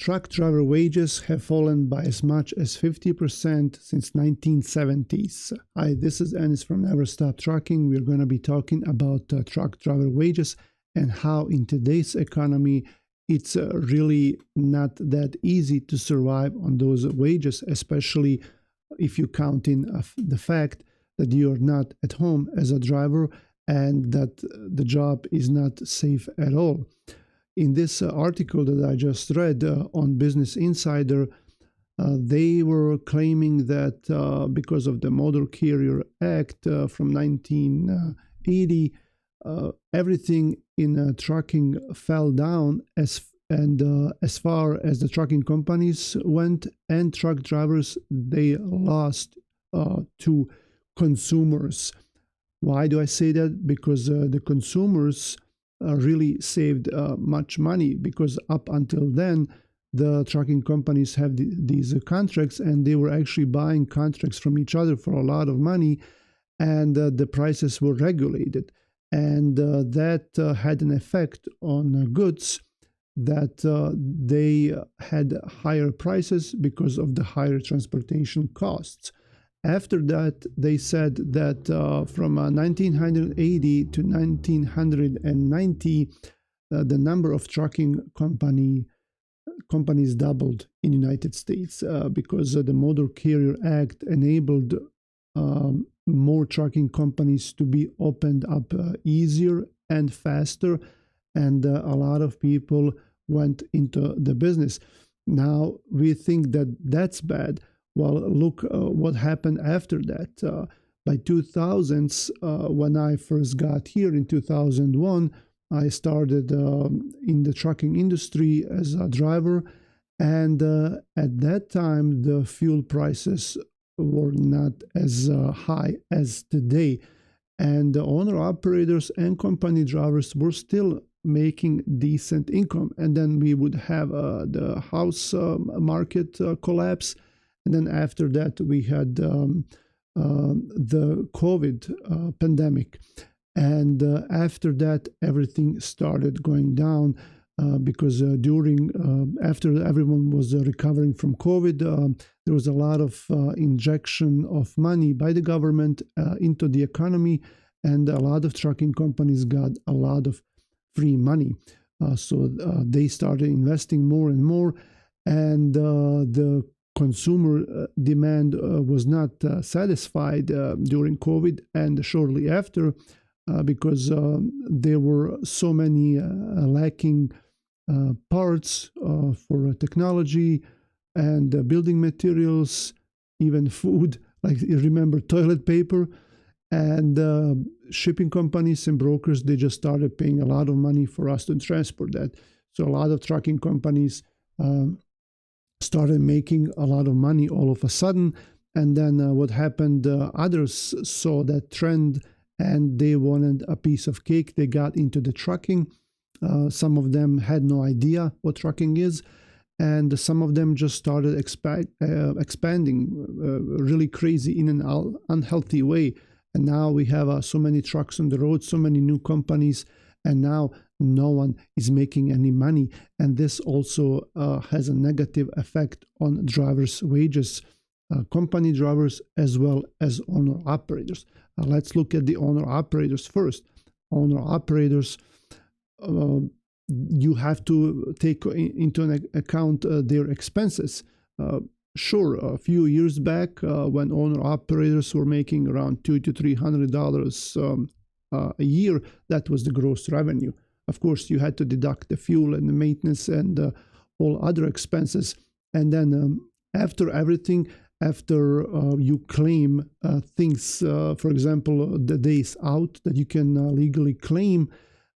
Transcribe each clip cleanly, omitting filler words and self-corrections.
Truck driver wages have fallen by as much as 50% since 1970s. Hi, this is Anis from Never Stop Trucking. We're going to be talking about truck driver wages and how in today's economy it's really not that easy to survive on those wages, especially if you count in the fact that you're not at home as a driver and that the job is not safe at all. In this article that I just read on Business Insider, they were claiming that because of the Motor Carrier Act from 1980, everything in trucking fell down as far as the trucking companies went, and truck drivers, they lost to consumers. Why do I say that? Because the consumers really saved much money, because up until then the trucking companies have these contracts, and they were actually buying contracts from each other for a lot of money, and the prices were regulated, and that had an effect on goods, that they had higher prices because of the higher transportation costs. After that, they said that from 1980 to 1990, the number of trucking companies doubled in the United States because the Motor Carrier Act enabled more trucking companies to be opened up easier and faster, and a lot of people went into the business. Now we think that that's bad. Well, look what happened after that. By 2000s, when I first got here in 2001, I started in the trucking industry as a driver, and at that time the fuel prices were not as high as today, and the owner-operators and company drivers were still making decent income. And then we would have the house market collapse. And then after that, we had the COVID pandemic. And after that, everything started going down because after everyone was recovering from COVID, there was a lot of injection of money by the government into the economy, and a lot of trucking companies got a lot of free money. So they started investing more and more, and the consumer demand was not satisfied during COVID and shortly after because there were so many lacking parts for technology and building materials, even food, like you remember toilet paper, and shipping companies and brokers, they just started paying a lot of money for us to transport that. So a lot of trucking companies started making a lot of money all of a sudden, and then what happened, others saw that trend and they wanted a piece of cake. They got into the trucking. Some of them had no idea what trucking is, and some of them just started expanding really crazy in an unhealthy way. And now we have so many trucks on the road, so many new companies, and now no one is making any money. And this also has a negative effect on drivers' wages, company drivers as well as owner-operators. Let's look at the owner-operators first. Owner-operators, you have to take into account their expenses. Sure, a few years back, when owner-operators were making around $200 to $300 a year, that was the gross revenue. Of course, you had to deduct the fuel and the maintenance and all other expenses. And then after everything, after you claim things, for example, the days out that you can legally claim,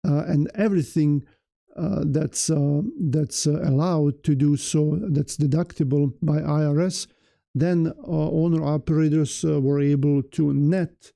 and everything that's allowed to do so, that's deductible by IRS, then owner-operators were able to net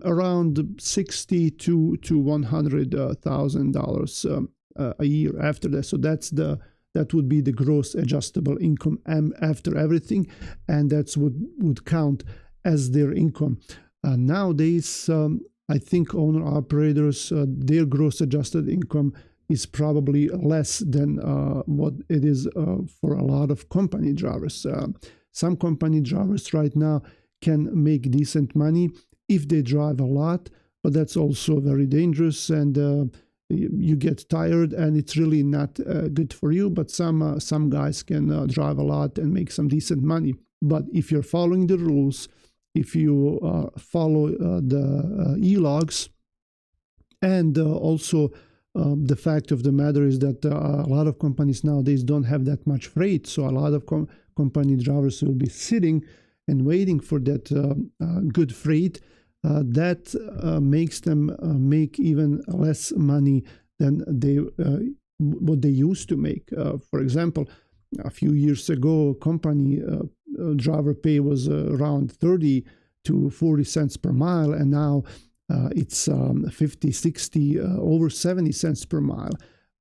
around $60,000 to $100,000 a year after that. So that would be the gross adjustable income after everything, and that's what would count as their income. Nowadays, I think owner-operators, their gross adjusted income is probably less than what it is for a lot of company drivers. Some company drivers right now can make decent money if they drive a lot, but that's also very dangerous, and you get tired, and it's really not good for you. But some guys can drive a lot and make some decent money. But if you're following the rules, if you follow the e-logs, and also the fact of the matter is that a lot of companies nowadays don't have that much freight, so a lot of company drivers will be sitting and waiting for that good freight. That makes them make even less money than what they used to make. For example, a few years ago, company driver pay was around 30 to 40 cents per mile, and now it's 50, 60, over 70 cents per mile.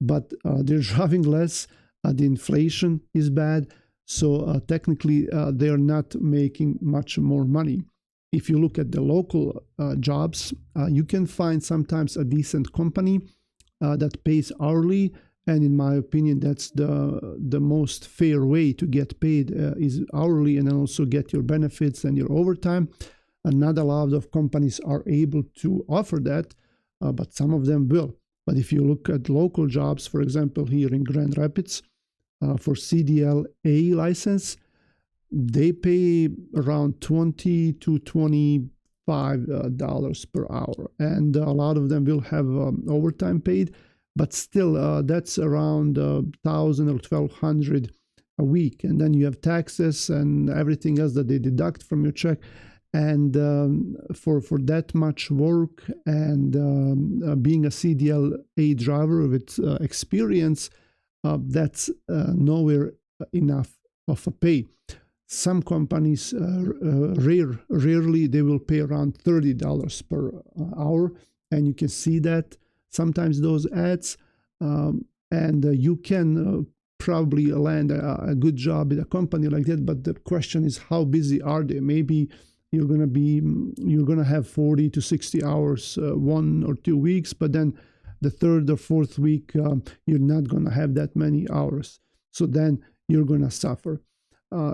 But they're driving less. The inflation is bad. So technically, they're not making much more money. If you look at the local jobs, you can find sometimes a decent company that pays hourly. And in my opinion, that's the most fair way to get paid is hourly, and then also get your benefits and your overtime. And not a lot of companies are able to offer that, but some of them will. But if you look at local jobs, for example, here in Grand Rapids, for CDL A license, they pay around $20 to $25 per hour. And a lot of them will have overtime paid, but still that's around $1,000 or $1,200 a week. And then you have taxes and everything else that they deduct from your check. And for that much work and being a CDL A driver with experience, that's nowhere enough of a pay. Some companies rarely they will pay around $30 per hour, and you can see that sometimes those ads, and you can probably land a good job at a company like that. But the question is, how busy are they? Maybe you're gonna have 40 to 60 hours 1 or 2 weeks, but then the third or fourth week you're not gonna have that many hours. So then you're gonna suffer.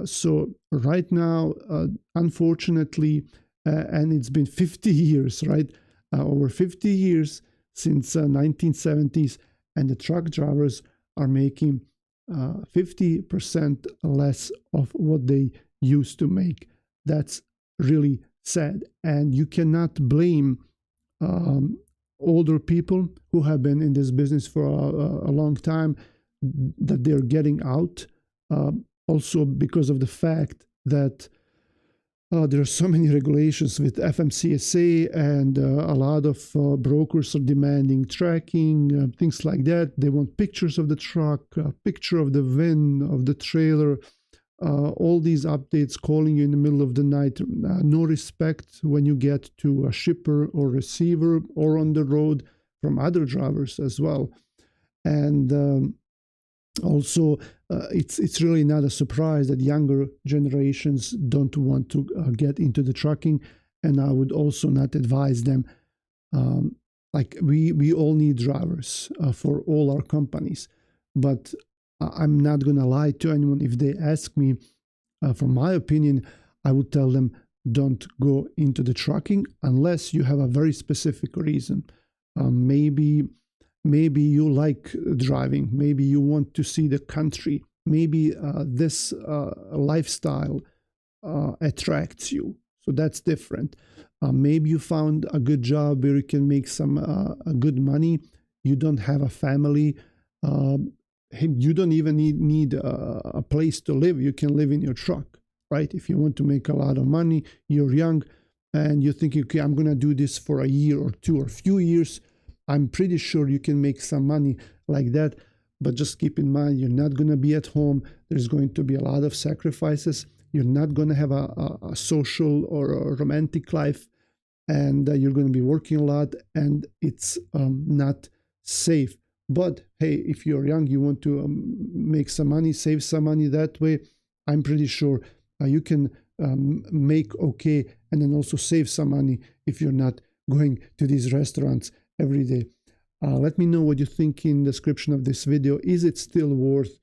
So right now, unfortunately, and it's been 50 years, right? Over 50 years since 1970s, and the truck drivers are making 50% less of what they used to make. That's really sad, and you cannot blame older people who have been in this business for a long time that they're getting out. Also because of the fact that there are so many regulations with FMCSA, and a lot of brokers are demanding tracking, things like that. They want pictures of the truck, a picture of the VIN of the trailer, all these updates, calling you in the middle of the night. No respect when you get to a shipper or receiver or on the road from other drivers as well. And also, it's really not a surprise that younger generations don't want to get into the trucking, and I would also not advise them. Like we all need drivers for all our companies, but I'm not gonna lie to anyone. If they ask me for my opinion, I would tell them don't go into the trucking unless you have a very specific reason. Maybe you like driving. Maybe you want to see the country. Maybe this lifestyle attracts you. So that's different. Maybe you found a good job where you can make some good money. You don't have a family. You don't even need a place to live. You can live in your truck, right? If you want to make a lot of money, you're young, and you're thinking, okay, I'm going to do this for a year or two or a few years. I'm pretty sure you can make some money like that, but just keep in mind, you're not going to be at home. There's going to be a lot of sacrifices. You're not going to have a social or a romantic life, and you're going to be working a lot, and it's not safe. But hey, if you're young, you want to make some money, save some money that way, I'm pretty sure you can make okay, and then also save some money if you're not going to these restaurants every day. Let me know what you think in the description of this video. Is it still worth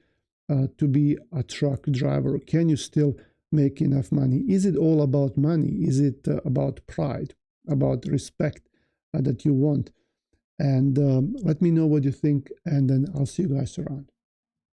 to be a truck driver? Can you still make enough money? Is it all about money? Is it about pride, about respect that you want? And let me know what you think, and then I'll see you guys around.